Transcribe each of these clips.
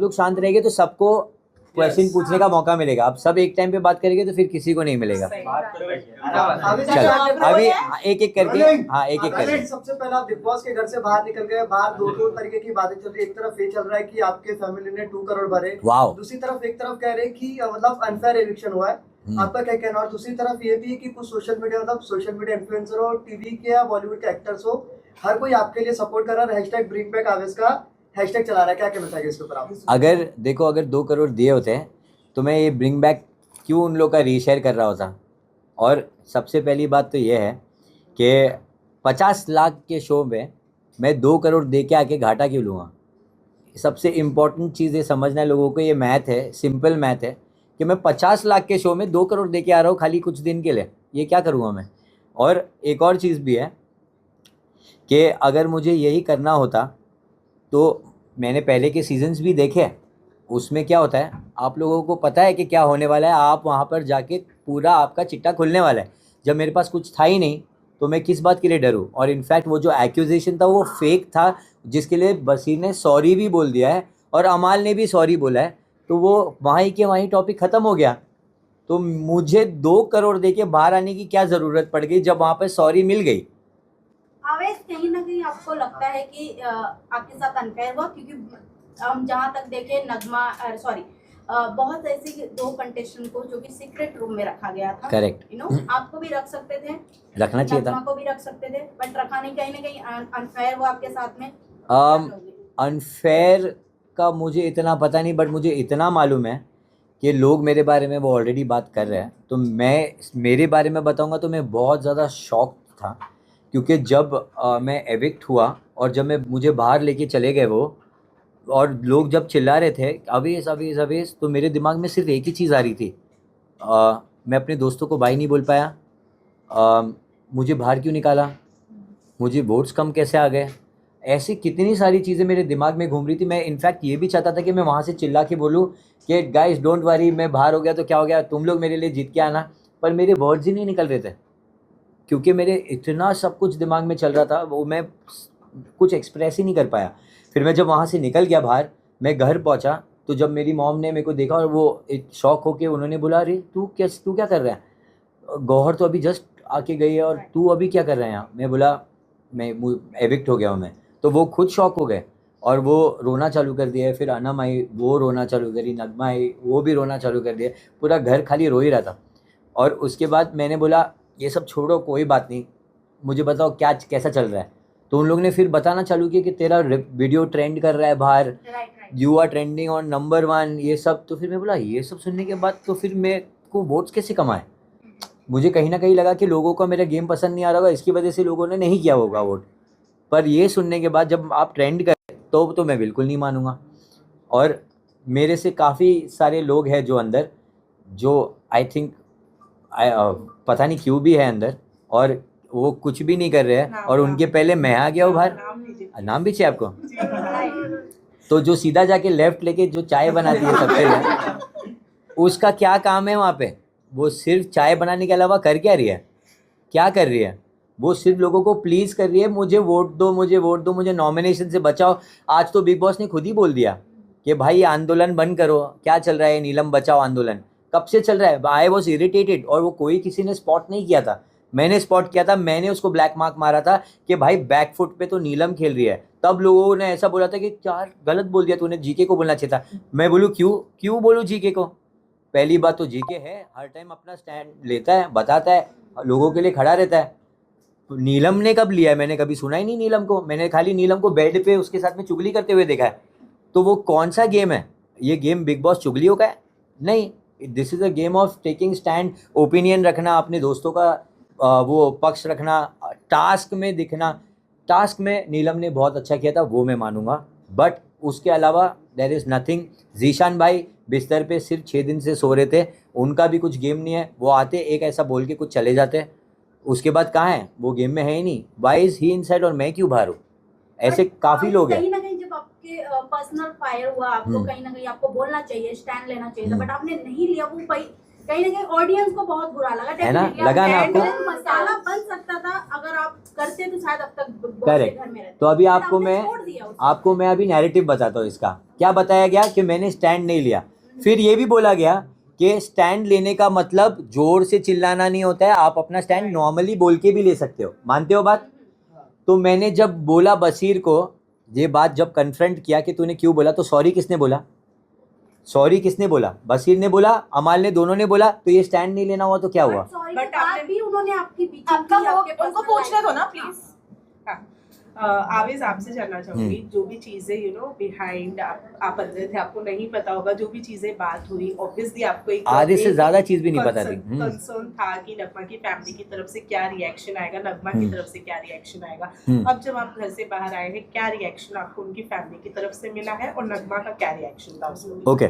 लोग शांत रहेंगे तो सबको क्वेश्चन पूछने का मौका मिलेगा। अब सब एक टाइम पे बात करेंगे तो फिर किसी को नहीं मिलेगा। चलो अभी एक एक करके, हाँ एक एक करके। सबसे पहले आप बिग बॉस के घर से बाहर निकल गए, बाहर दो तरीके की बातें चल रही है। एक तरफ ये चल रहा है कि आपके फैमिली ने 2 करोड़ भरे, दूसरी तरफ एक तरफ कह रहे हैं कि मतलब अनफेयर एविक्शन हुआ है, आपका क्या कहना? और दूसरी तरफ ये भी है कि कुछ सोशल मीडिया इन्फ्लुएंसर हो, टीवी के या बॉलीवुड के एक्टर्स हो, हर कोई आपके लिए सपोर्ट कर रहा है, हैशटैग ब्रिंग बैक आवेश का हैशटैग चला रहा है। क्या कहना चाहिए इसके ऊपर आप? अगर देखो, अगर 2 करोड़ दिए होते हैं तो मैं ये ब्रिंग बैक क्यों उन लोग का रीशेयर कर रहा होता। और सबसे पहली बात तो ये है कि 50 लाख के शो में मैं 2 करोड़ दे के आके घाटा क्यों लूँगा। सबसे इम्पॉर्टेंट चीज़ ये समझना है लोगों को, ये मैथ है, सिंपल मैथ है कि मैं 50 लाख के शो में 2 करोड़ दे के आ रहा हूँ खाली कुछ दिन के लिए, ये क्या करूँगा मैं। और एक और चीज़ भी है कि अगर मुझे यही करना होता तो मैंने पहले के सीजन्स भी देखे, उसमें क्या होता है आप लोगों को पता है कि क्या होने वाला है। आप वहाँ पर जाके पूरा आपका चिट्टा खुलने वाला है। जब मेरे पास कुछ था ही नहीं तो मैं किस बात के लिए डरूं। और इनफैक्ट वो जो एक्यूजेशन था वो फेक था, जिसके लिए बसीर ने सॉरी भी बोल दिया है और अमाल ने भी सॉरी बोला है, तो वो वहीं के वहीं टॉपिक ख़त्म हो गया। तो मुझे 2 करोड़ दे के बाहर आने की क्या ज़रूरत पड़ गई जब वहाँ पर सॉरी मिल गई। आवेश, कहीं ना कहीं आपको लगता है कि आपके साथ अनफेयर हुआ? क्योंकि हम जहाँ तक देखे नगमा बहुत ऐसे 2 कंटेस्टेंट को जो कि सीक्रेट रूम में रखा गया था। करेक्ट। आपको भी रख सकते थे, रखना चाहिए था, नगमा को भी रख सकते थे, बट रखा नहीं। कहीं ना कहीं अनफेयर हुआ आपके साथ में। अनफेयर का मुझे इतना पता नहीं, बट मुझे इतना मालूम है कि लोग मेरे बारे में वो ऑलरेडी बात कर रहे हैं। तो मैं मेरे बारे में बताऊंगा तो मैं बहुत ज़्यादा शॉक था, क्योंकि जब मैं एविक्ट हुआ और जब मुझे बाहर लेके चले गए वो, और लोग जब चिल्ला रहे थे अवेश अवेश अवेश, तो मेरे दिमाग में सिर्फ एक ही चीज़ आ रही थी, मैं अपने दोस्तों को बाय नहीं बोल पाया, मुझे बाहर क्यों निकाला, मुझे वोट्स कम कैसे आ गए। ऐसी कितनी सारी चीज़ें मेरे दिमाग में घूम रही थी। मैं इनफैक्ट ये भी चाहता था कि मैं वहाँ से चिल्ला के बोलूँ कि गाइस डोंट वरी, मैं बाहर हो गया तो क्या हो गया, तुम लोग मेरे लिए जीत के आना। पर मेरे वर्ड्स ही नहीं निकल रहे थे, क्योंकि मेरे इतना सब कुछ दिमाग में चल रहा था, वो मैं कुछ एक्सप्रेस ही नहीं कर पाया। फिर मैं जब वहाँ से निकल गया बाहर, मैं घर पहुँचा तो जब मेरी मॉम ने मेरे को देखा और वो एक शॉक होके उन्होंने बोला, अरे तू क्या कर रहा है, गौहर तो अभी जस्ट आके गई है और तू अभी क्या कर रहे हैं यहाँ। मैं बोला मैं एविक्ट हो गया हूँ मैं। तो वो खुद शॉक हो गए और वो रोना चालू कर दिया। फिर अनम आई, वो रोना चालू करी, नगमा आई, वो भी रोना चालू कर दिया। पूरा घर खाली रो ही रहा था। और उसके बाद मैंने बोला ये सब छोड़ो, कोई बात नहीं, मुझे बताओ क्या कैसा चल रहा है। तो उन लोगों ने फिर बताना चालू किया कि तेरा वीडियो ट्रेंड कर रहा है बाहर, you are trending on number 1, ये सब। तो फिर मैं बोला ये सब सुनने के बाद तो फिर मेरे को वोट्स कैसे कमाए। मुझे कहीं ना कहीं लगा कि लोगों को मेरा गेम पसंद नहीं आ रहा होगा, इसकी वजह से लोगों ने नहीं किया होगा वोट। पर ये सुनने के बाद जब आप ट्रेंड करें तो मैं बिल्कुल नहीं मानूंगा। और मेरे से काफ़ी सारे लोग हैं जो अंदर, जो आई थिंक पता नहीं क्यों भी है अंदर, और वो कुछ भी नहीं कर रहे हैं, और उनके पहले मैं आ गया हूँ बाहर। नाम भी चाहिए आपको? तो जो सीधा जाके लेफ्ट लेके जो चाय बनाती है सबसे पहले, उसका क्या काम है वहाँ पे? वो सिर्फ चाय बनाने के अलावा कर क्या रही है? क्या कर रही है? वो सिर्फ लोगों को प्लीज़ कर रही है, मुझे वोट दो, मुझे वोट दो, मुझे नॉमिनेशन से बचाओ। आज तो बिग बॉस ने खुद ही बोल दिया कि भाई आंदोलन बंद करो। क्या चल रहा है नीलम बचाओ आंदोलन, कब से चल रहा है? I was irritated. और वो कोई किसी ने स्पॉट नहीं किया था, मैंने स्पॉट किया था। मैंने उसको ब्लैक मार्क मारा था कि भाई बैक फुट पे तो नीलम खेल रही है। तब लोगों ने ऐसा बोला था कि यार गलत बोल दिया तूने, जीके को बोलना चाहिए था। मैं बोलूँ क्यों बोलूँ जीके को? पहली बात तो जीके है हर टाइम अपना स्टैंड लेता है, बताता है, लोगों के लिए खड़ा रहता है। तो नीलम ने कब लिया है? मैंने कभी सुना ही नहीं नीलम को। मैंने खाली नीलम को बेड पे उसके साथ में चुगली करते हुए देखा है। तो वो कौन सा गेम है? ये गेम बिग बॉस चुगलियों का है? नहीं, this is a game of taking stand, opinion रखना, अपने दोस्तों का वो पक्ष रखना, टास्क में दिखना। टास्क में नीलम ने बहुत अच्छा किया था, वो मैं मानूंगा, बट उसके अलावा देयर इज़ नथिंग। जीशान भाई बिस्तर पे सिर्फ 6 दिन से सो रहे थे, उनका भी कुछ गेम नहीं है। वो आते एक ऐसा बोल के कुछ चले जाते, उसके बाद कहाँ है? वो गेम में है ही नहीं। वाई इज ही इनसाइड और मैं क्यों बाहर हूँ? ऐसे काफ़ी लोग हैं। कहीं ना कहीं जब आपके पर्सनल फायर हुआ, आपको कहीं ना कहीं आपको बोलना चाहिए, स्टैंड लेना चाहिए था, बट आपने नहीं लिया। वो भाई कहीं ना कहीं ऑडियंस को बहुत बुरा लगा, है ना? definitely। लगा ना अब आपको? ऐसा मसाला बन सकता था अगर आप करते तो शायद अब तक Big Boss के करेक्ट। घर में रहते। तो अभी But आपको आपने मैं छोड़ दिया उसे। आपको मैं अभी नैरेटिव बताता हूँ इसका। क्या बताया गया कि मैंने स्टैंड नहीं लिया। फिर ये भी बोला गया कि स्टैंड लेने का मतलब जोर से चिल्लाना नहीं होता है, आप अपना स्टैंड नॉर्मली बोल के भी ले सकते हो। मानते हो बात? तो मैंने जब बोला बशीर को ये बात, जब कन्फ्रंट किया कि तूने क्यों बोला, तो सॉरी किसने बोला? सॉरी किसने बोला? बशीर ने बोला, अमाल ने, दोनों ने बोला। तो ये स्टैंड नहीं लेना हुआ तो क्या हुआ? सॉरी But के बाद आपने- भी उन्होंने आपकी आपका वो आपके उनको personal पूछने life दो ना में। प्लीज। आवेज आपसे जानना चाहूंगी, जो भी चीजें बिहाइंड आप अंदर थे, आपको नहीं पता होगा, जो भी चीजें बात हुई, ऑब्वियसली आपको एक आधे से ज्यादा चीज भी नहीं पता थी। कंसर्न था कि नगमा की फैमिली की तरफ से क्या रिएक्शन आएगा, नगमा की तरफ से क्या रिएक्शन आएगा। अब जब आप घर से बाहर आए हैं, क्या रिएक्शन आपको उनकी फैमिली की तरफ से मिला है और नगमा का क्या रिएक्शन था उसमें? ओके,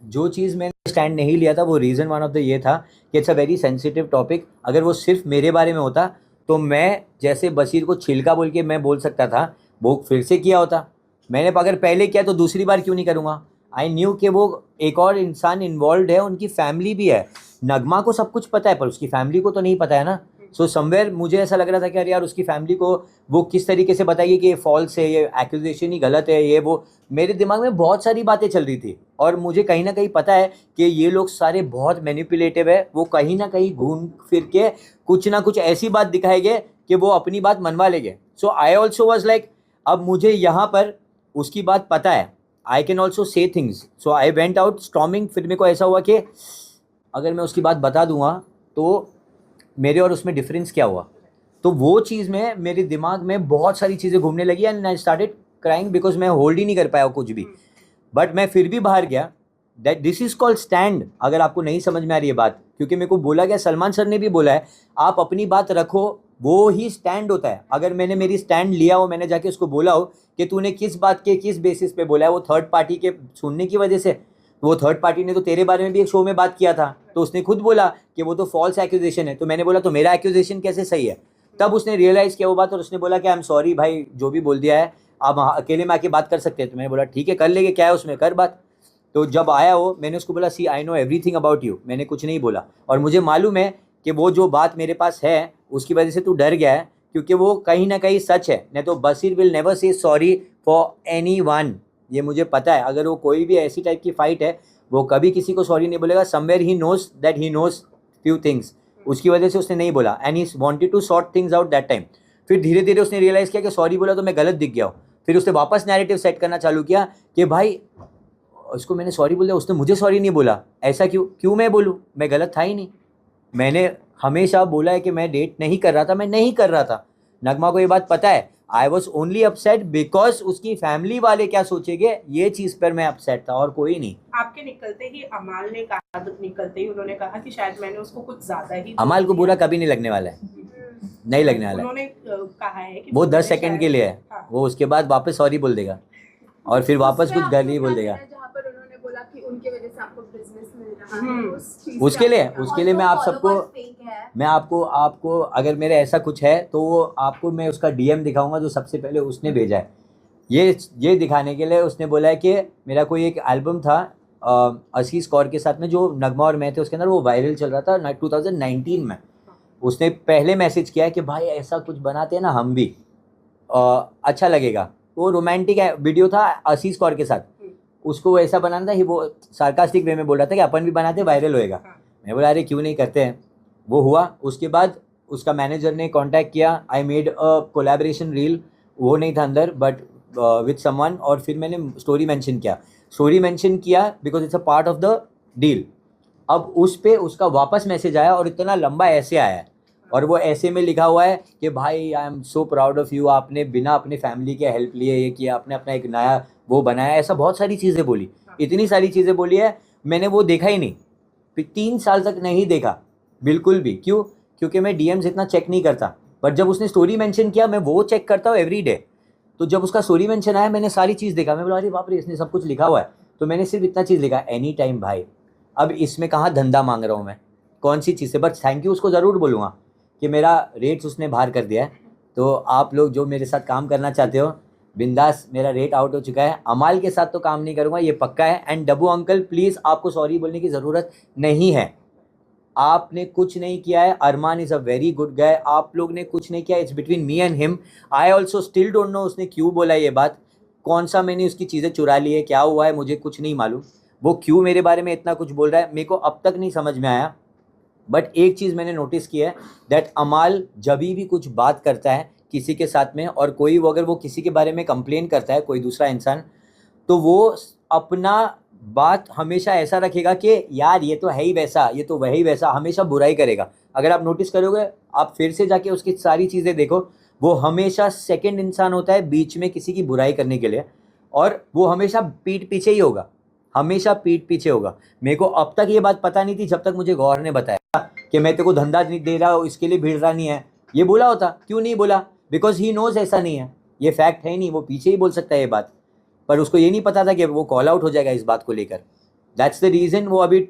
जो चीज़ मैंने स्टैंड नहीं लिया था वो रीज़न वन ऑफ द ये था कि it's a very sensitive topic. अगर वो सिर्फ मेरे बारे में होता तो मैं जैसे बशीर को छिलका बोल के मैं बोल सकता था, वो फिर से किया होता। मैंने अगर पहले किया तो दूसरी बार क्यों नहीं करूँगा? आई न्यू कि वो एक और इंसान इन्वॉल्व है, उनकी फैमिली भी है। नगमा को सब कुछ पता है पर उसकी फैमिली को तो नहीं पता है ना। सो समवेयर मुझे ऐसा लग रहा था कि अरे यार उसकी फैमिली को वो किस तरीके से बताइए कि ये फॉल्स है, ये एक्यूजेशन ही गलत है, ये वो। मेरे दिमाग में बहुत सारी बातें चल रही थी और मुझे कहीं ना कहीं पता है कि ये लोग सारे बहुत मैनिपुलेटिव है। वो कहीं ना कहीं घूम फिर के कुछ ना कुछ ऐसी बात दिखाएंगे कि वो अपनी बात मनवा लेंगे। सो आई ऑल्सो वॉज लाइक, अब मुझे यहाँ पर उसकी बात पता है, I can also say things. So I went out storming. फिर मेरे को ऐसा हुआ कि अगर मैं उसकी बात बता दूंगा तो मेरे और उसमें डिफरेंस क्या हुआ। तो वो चीज़ में मेरे दिमाग में बहुत सारी चीज़ें घूमने लगी and I started crying because मैं होल्ड ही नहीं कर पाया कुछ भी। बट मैं फिर भी बाहर गया। That this is called stand. अगर आपको नहीं समझ में आ रही है बात, क्योंकि मेरे को बोला गया, सलमान सर ने भी बोला है, आप अपनी बात रखो, वो ही स्टैंड होता है। अगर मैंने मेरी स्टैंड लिया हो, मैंने जाके उसको बोला हो कि तूने किस बात के किस बेसिस पे बोला है, वो थर्ड पार्टी के सुनने की वजह से। वो थर्ड पार्टी ने तो तेरे बारे में भी एक शो में बात किया था, तो उसने खुद बोला कि वो तो फॉल्स एक्यूजेशन है। तो मैंने बोला तो मेरा एक्यूजेशन कैसे सही है? तब उसने रियलाइज़ किया वो बात और उसने बोला कि आई एम सॉरी भाई, जो भी बोल दिया है आप अकेले में आके बात कर सकते हैं। तो मैंने बोला ठीक है कर लेंगे, क्या है उसमें, कर बात। तो जब आया वो, मैंने उसको बोला see I know everything about you, मैंने कुछ नहीं बोला और मुझे मालूम है कि वो जो बात मेरे पास है उसकी वजह से तू डर गया है, क्योंकि वो कहीं ना कहीं सच है। नहीं तो Bashir will never say sorry for any one, ये मुझे पता है। अगर वो कोई भी ऐसी टाइप की फाइट है, वो कभी किसी को सॉरी नहीं बोलेगा। Somewhere he knows that he knows few things, उसकी वजह से उसने नहीं बोला and he wanted to sort things out that time. फिर धीरे धीरे उसने रियलाइज़ किया कि सॉरी बोला तो मैं गलत दिख गया हूँ। फिर उसने वापस नैरेटिव सेट करना चालू किया कि भाई उसको मैंने सॉरी बोल दिया, उसने मुझे सॉरी नहीं बोला, ऐसा क्यों मैं बोलूँ, मैं गलत था ही नहीं। मैंने हमेशा बोला है कि मैं डेट नहीं कर रहा था, मैं नहीं कर रहा था। नगमा को ये बात पता है। I was only upset because उसकी फैमिली वाले क्या सोचेंगे, ये चीज़ पर मैं अपसेट था और कोई नहीं। आपके निकलते ही अमाल ने कहा, निकलते ही उन्होंने कहा कि शायद मैंने उसको कुछ ज्यादा ही। अमाल को बुरा कभी नहीं लगने वाला है, नहीं लगने वाला है। उन्होंने कहा है कि वो 10 सेकंड के लिए है, हाँ। वो उसके बाद वापस सॉरी बोल देगा और फिर वापस कुछ गलत ही बोल देगा। जहाँ पर उन्होंने बोला कि उनके वजह से आपको बिजनेस मिल रहा है, उस चीज़ से उसके लिए आपको क्या- उसके लिए मैं आप सबको, मैं आपको अगर मेरे ऐसा कुछ है तो वो आपको मैं उसका डीएम दिखाऊंगा जो सबसे पहले उसने भेजा है। ये दिखाने के लिए उसने बोला है कि मेरा कोई एक एल्बम था असीस कौर के साथ में, जो नगमा और मैं थे, उसके अंदर वो वायरल चल रहा था 2019 में। उसने पहले मैसेज किया है कि भाई ऐसा कुछ बनाते हैं ना हम भी, अच्छा लगेगा। वो रोमांटिक वीडियो था असीस कौर के साथ, उसको ऐसा बनाना था, वो सार्कास्टिक वे में बोल रहा था कि अपन भी बनाते, वायरल होएगा। मैं बोला अरे क्यों नहीं करते हैं। वो हुआ। उसके बाद उसका मैनेजर ने कांटेक्ट किया, I made a collaboration reel, वो नहीं था अंदर बट विद समवन, और फिर मैंने स्टोरी मेंशन किया because it's a part of the deal. अब उस पे उसका वापस मैसेज आया और इतना लंबा ऐसे आया है, और वो ऐसे में लिखा हुआ है कि भाई I am so proud of you, आपने बिना अपनी फैमिली के हेल्प लिए ये किया, आपने अपना एक नया वो बनाया, ऐसा बहुत सारी चीज़ें बोली, इतनी सारी चीज़ें बोली है। मैंने वो देखा ही नहीं, फिर 3 साल तक नहीं देखा बिल्कुल भी। क्यों? क्योंकि मैं डीएम्स इतना चेक नहीं करता, बट जब उसने स्टोरी मेंशन किया मैं वो चेक करता हूँ एवरी डे। तो जब उसका स्टोरी मेंशन आया मैंने सारी चीज़ देखा, मैं बोला अरे बाप रे इसने सब कुछ लिखा हुआ है। तो मैंने सिर्फ इतना चीज़ लिखा, एनी टाइम भाई। अब इसमें कहाँ धंधा मांग रहा हूँ मैं, कौन सी चीज़ से, बट थैंक यू उसको ज़रूर बोलूँगा कि मेरा रेट्स उसने बाहर कर दिया है। तो आप लोग जो मेरे साथ काम करना चाहते हो, बिंदास, मेरा रेट आउट हो चुका है। अमाल के साथ तो काम नहीं करूँगा, ये पक्का है। एंड डब्बू अंकल प्लीज़, आपको सॉरी बोलने की ज़रूरत नहीं है, आपने कुछ नहीं किया है। Armaan is a very good guy, आप लोग ने कुछ नहीं किया, it's between me and him. I also still don't know उसने क्यों बोला ये बात, कौन सा मैंने उसकी चीज़ें चुरा ली है, क्या हुआ है, मुझे कुछ नहीं मालूम। वो क्यों मेरे बारे में इतना कुछ बोल रहा है, मेरे को अब तक नहीं समझ में आया। बट एक चीज़ मैंने नोटिस की है, दैट अमाल जब भी कुछ बात करता है किसी के साथ में, और कोई वो अगर वो किसी के बारे में कंप्लेन करता है, कोई दूसरा इंसान, तो वो अपना बात हमेशा ऐसा रखेगा कि यार ये तो है ही वैसा, ये तो वही वैसा, हमेशा बुराई करेगा। अगर आप नोटिस करोगे, आप फिर से जाके उसकी सारी चीज़ें देखो, वो हमेशा सेकंड इंसान होता है बीच में किसी की बुराई करने के लिए, और वो हमेशा पीठ पीछे ही होगा, हमेशा पीठ पीछे होगा। मेरे को अब तक ये बात पता नहीं थी जब तक मुझे गौहर ने बताया कि मैं तेरे को धंधा नहीं दे रहा, इसके लिए भिड़ रहा नहीं है। ये बोला होता, क्यों नहीं बोला? बिकॉज ही नोज ऐसा नहीं है, ये फैक्ट है ही नहीं, वो पीछे ही बोल सकता है ये बात, पर उसको ये नहीं पता था कि वो कॉल आउट हो जाएगा इस बात को लेकर। दैट्स द रीज़न वो अभी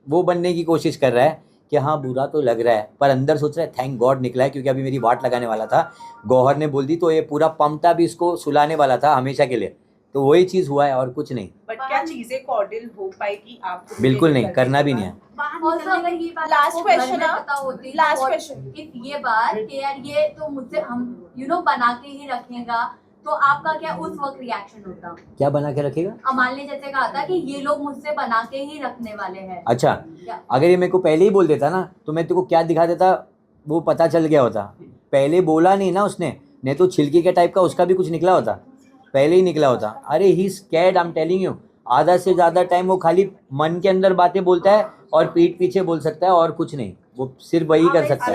वो बनने की कोशिश कर रहा है कि हाँ बुरा तो लग रहा है, पर अंदर सोच रहा है थैंक गॉड निकला है, क्योंकि अभी मेरी वाट लगाने वाला था, गौहर ने बोल दी तो ये पूरा पमटा भी इसको सुलाने वाला था हमेशा के लिए। तो वही चीज़ हुआ है और कुछ नहीं। बट क्या चीजें कॉर्डियल हो पाएगी आपको? बिल्कुल नहीं, करना भी नहीं है। बाहर निकलने की बात लास्ट आपको क्वेश्चन घर में पता होती, लास्ट और क्वेश्चन if ये बात कि यार ये तो मुझसे हम बना के ही रखेगा, तो आपका क्या उस वक्त रिएक्शन होता? क्या बना के रखेगा? अमाल ने जैसे कहा था कि ये लोग मुझसे बना के ही रखने वाले हैं। अच्छा, क्या? अगर ये मेरे को पहले ही बोल देता ना, तो मैं तेरे को क्या दिखा देता, वो पता चल गया होता। पहले बोला नहीं ना उसने, नहीं तो छिलके के टाइप का उसका भी कुछ निकला होता, पहले ही निकला होता। अरे he scared, I am telling you. आधा से ज़्यादा टाइम वो खाली मन के अंदर बातें बोलता है और पीठ पीछे बोल सकता है, और कुछ नहीं, वो सिर्फ वही कर सकता है।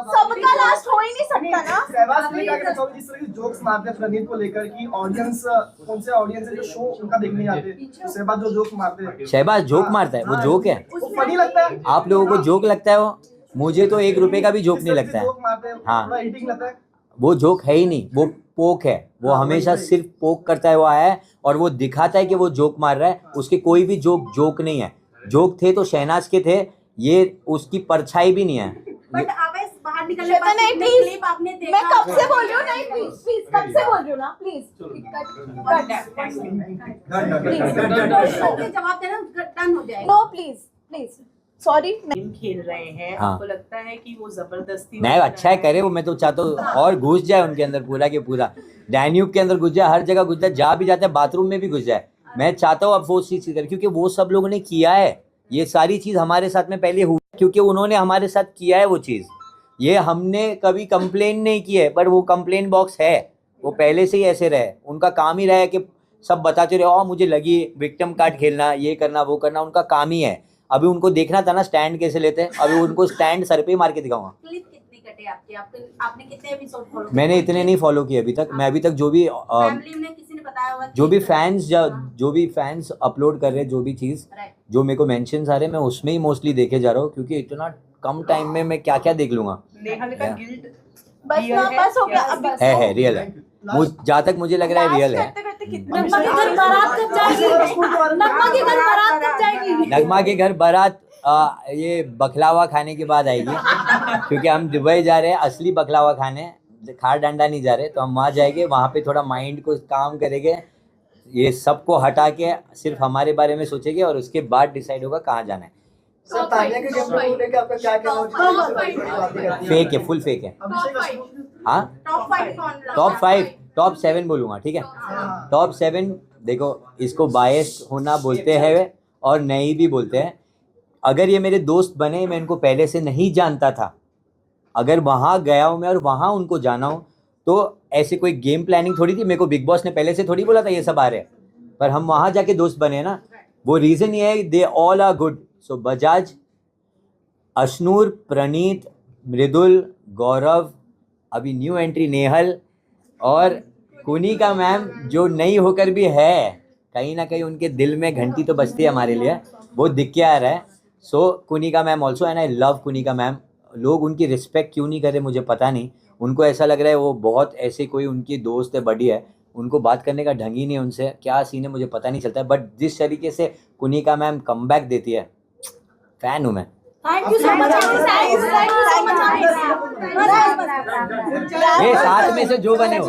सबका लास्ट हो ही नहीं सकता ना। सहवाज ने क्या कहना जिस तरह की जोक्स मारते हैं प्रणीत को लेकर कि ऑडियंस कौन से ऑडियंस है जो शो उनका देखने आते हैं, सहवाज जो जोक मारते हैं, शहबाज जोक मारता है, वो जोक है, वो फनी लगता है। आप लोगों को जोक लगता है वो, मुझे तो 1 रुपए का भी जोक नहीं लगता है। जोक मारते हैं, हाँ। थोड़ा हिटिंग लगता है। वो जोक है ही नहीं, वो पोक है, वो हमेशा सिर्फ पोक करता है, वो आया है और वो दिखाता है कि वो जोक मार रहा है। उसके कोई भी जोक नहीं है। जोक थे तो शहनाज के थे, ये उसकी परछाई भी नहीं है। बट आवेश बाहर निकलने के श्वेता, बाद नहीं, कितने please। क्लिप आपने देखा? मैं कब से बोल रही हूँ, नहीं प्लीज कब से बोल रही हूँ ना, प्लीज जवाब देना, डन हो जाएगा। No please please sorry. Game खेल रहे हैं, हाँ। आपको लगता है कि वो जबरदस्ती नहीं, अच्छा है, करे वो, मैं तो चाहता हूँ और घुस जाए उनके अंदर पूरा के पूरा, डैन्यूब के अंदर घुस जाए, हर जगह घुस जाए, जहाँ भी जाते हैं बाथरूम में भी घुस जाए। मैं चाहता हूँ अब वो चीज़ करे, क्योंकि वो सब लोगों ने किया है ये सारी चीज़ हमारे साथ में पहले हुई, क्योंकि उन्होंने हमारे साथ किया है वो चीज़। ये हमने कभी कंप्लेन नहीं की है, पर वो कंप्लेन बॉक्स है, वो पहले से ही ऐसे रहे, उनका काम ही रहा है कि सब बताते रहे, मुझे लगी विक्टिम कार्ड खेलना, ये करना वो करना, उनका काम ही है। अभी उनको देखना था ना स्टैंड कैसे लेते हैं, अभी उनको स्टैंड सर पे ही मार के दिखाऊंगा। क्लिप कितनी कटे आपके? आपने कितने एपिसोड फॉलो? मैंने इतने नहीं फॉलो किए अभी तक। मैं अभी तक जो भी फैमिली में किसी ने बताया होगा, जो भी फैंस अपलोड कर रहे हैं, जो भी चीज़ जो मेरे को मेंशंस आ रहे हैं, मैं उसमें ही मोस्टली देखे जा रहा हूँ, क्योंकि इतना कम टाइम में मैं क्या क्या देख लूँगा। नेहल का गिल्ड बस ना, बस हो गया अब। है रियल है, जहाँ तक मुझे लग रहा है रियल है। करते करते कितना नगमा के घर बारात कब जाएगी? नगमा के घर बारात कब जाएगी? नगमा के घर बारात ये बखलावा खाने के बाद आएगी, क्योंकि हम दुबई जा रहे हैं असली बखलावा खाने, खार डंडा नहीं जा रहे, तो हम वहाँ जाएंगे, वहाँ पे थोड़ा माइंड को काम करेंगे, ये सबको हटा के सिर्फ हमारे बारे में सोचेंगे, और उसके बाद डिसाइड होगा कहाँ जाना है। सर तानिया के गेम को लेकर आपका क्या कहना है? फेक है, फुल फेक है। हाँ, टॉप 5 कौन? टॉप 5 टॉप 7 बोलूँगा, ठीक है। टॉप 7 देखो, इसको बायस होना बोलते हैं और नहीं भी बोलते हैं। अगर ये मेरे दोस्त बने, मैं इनको पहले से नहीं जानता था, अगर वहाँ गया हूँ मैं और वहाँ उनको जाना हूँ, तो ऐसे कोई गेम प्लानिंग थोड़ी थी। मेरे को बिग बॉस ने पहले से थोड़ी बोला था ये सब आ रहे हैं, पर हम वहाँ जाके दोस्त बने ना। वो रीज़न ये है, दे ऑल आर गुड। सो बजाज, अशनूर, प्रणीत, मृदुल, गौरव, अभी न्यू एंट्री नेहल, और कुनिका मैम जो नई होकर भी है, कहीं ना कहीं उनके दिल में घंटी तो बजती है हमारे लिए, वो दिख के आ रहा है। So Kunika ma'am also, and I love Kunika ma'am. लोग उनकी रिस्पेक्ट क्यों नहीं कर रहे मुझे पता नहीं, उनको ऐसा लग रहा है वो बहुत ऐसे कोई उनकी दोस्त है, बड़ी है, उनको बात करने का ढंग ही नहीं, उनसे क्या सीन है मुझे पता नहीं चलता है। बट जिस तरीके से कुनिका मैम कमबैक देती है, फ़ैन हूँ मैं। Thank you so much, thank you so much. ये साथ में से जो बने हो